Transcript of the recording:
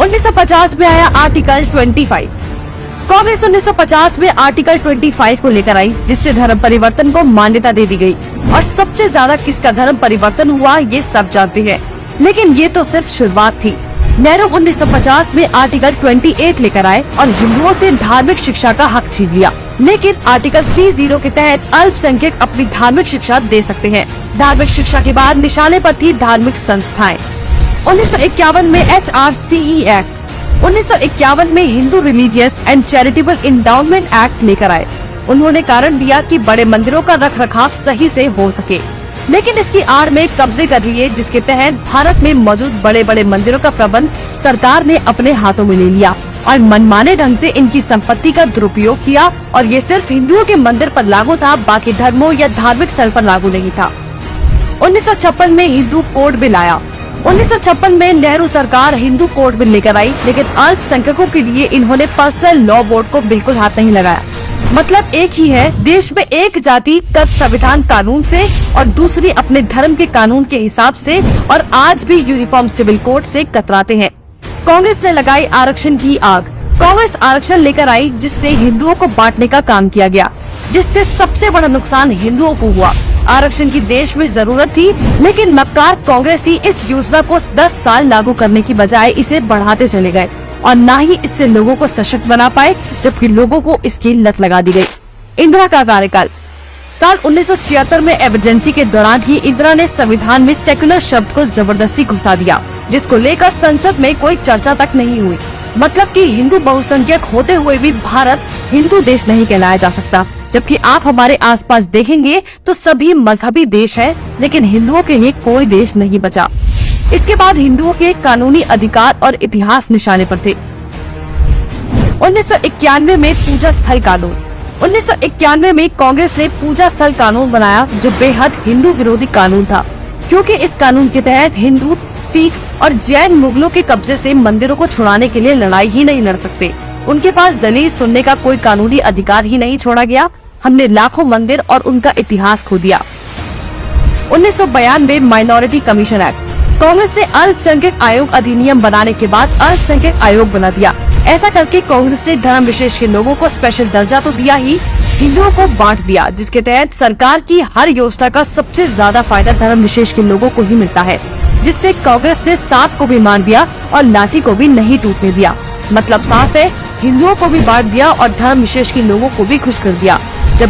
1950 में आया आर्टिकल 25। कांग्रेस 1950 में आर्टिकल 25 को लेकर आई, जिससे धर्म परिवर्तन को मान्यता दे दी गई। और सबसे ज्यादा किसका धर्म परिवर्तन हुआ ये सब जानते हैं, लेकिन ये तो सिर्फ शुरुआत थी। नेहरू 1950 में आर्टिकल 28 लेकर आए और हिंदुओं से धार्मिक शिक्षा का हक छीन लिया। लेकिन आर्टिकल 30 के तहत अल्पसंख्यक अपनी धार्मिक शिक्षा दे सकते हैं। धार्मिक शिक्षा के बाद निशाने पर थी धार्मिक संस्थाएं। 1951 में HRCE एक्ट, 1951 में Hindu religious and charitable endowment act लेकर आए। उन्होंने कारण दिया कि बड़े मंदिरों का रखरखाव सही से हो सके, लेकिन इसकी आड़ में कब्जे कर लिए, जिसके तहत भारत में मौजूद बड़े बड़े मंदिरों का प्रबंध सरकार ने अपने हाथों में ले लिया और मनमाने ढंग से इनकी संपत्ति का दुरुपयोग किया। और ये सिर्फ हिंदुओं के मंदिर पर लागू था, बाकी धर्मों या धार्मिक स्थल पर लागू नहीं था। 1956 में हिंदू कोड बिल आया। 1956 में नेहरू सरकार हिंदू कोड बिल लेकर आई, लेकिन अल्पसंख्यकों के लिए इन्होंने पर्सनल लॉ बोर्ड को बिल्कुल हाथ नहीं लगाया। मतलब एक ही है, देश में एक जाति तब संविधान कानून से और दूसरी अपने धर्म के कानून के हिसाब से, और आज भी यूनिफॉर्म सिविल कोड से कतराते हैं। कांग्रेस ने लगाई आरक्षण की आग। कांग्रेस आरक्षण लेकर आई, जिससे हिंदुओं को बांटने का काम किया गया, जिससे सबसे बड़ा नुकसान हिंदुओं को हुआ। आरक्षण की देश में जरूरत थी, लेकिन मक्कार कांग्रेसी इस योजना को 10 साल लागू करने की बजाय इसे बढ़ाते चले गए और न ही इससे लोगों को सशक्त बना पाए, जबकि लोगों को इसकी लत लगा दी गई। इंदिरा का कार्यकाल। साल 1976 में इमरजेंसी के दौरान ही इंदिरा ने संविधान में सेक्युलर शब्द को जबरदस्ती घुसा दिया, जिसको लेकर संसद में कोई चर्चा तक नहीं हुई। मतलब कि हिंदू बहुसंख्यक होते हुए भी भारत हिंदू देश नहीं कहलाया जा सकता, जबकि आप हमारे आसपास देखेंगे तो सभी मजहबी देश हैं, लेकिन हिंदुओं के लिए कोई देश नहीं बचा। इसके बाद हिंदुओं के कानूनी अधिकार और इतिहास निशाने पर थे। 1991 में पूजा स्थल कानून। 1991 में कांग्रेस ने पूजा स्थल कानून बनाया, जो बेहद हिंदू विरोधी कानून था, क्योंकि इस कानून के तहत हिंदू, सिख और जैन मुगलों के कब्जे से मंदिरों को छुड़ाने के लिए लड़ाई ही नहीं लड़ सकते। उनके पास दलील सुनने का कोई कानूनी अधिकार ही नहीं छोड़ा गया। हमने लाखों मंदिर और उनका इतिहास खो दिया। 1992 माइनॉरिटी कमीशन एक्ट। कांग्रेस ने अल्पसंख्यक आयोग अधिनियम बनाने के बाद अल्पसंख्यक आयोग बना दिया। ऐसा करके कांग्रेस ने धर्म विशेष के लोगों को स्पेशल दर्जा तो दिया ही, हिंदुओं को बांट दिया, जिसके तहत सरकार की हर योजना का सबसे ज्यादा फायदा धर्म विशेष के लोगों को ही मिलता है, जिससे कांग्रेस ने सांप को भी मार दिया और लाठी को भी नहीं टूटने दिया। मतलब साफ है, हिंदुओं को भी बांट दिया और धर्म विशेष के लोगों को भी खुश कर दिया।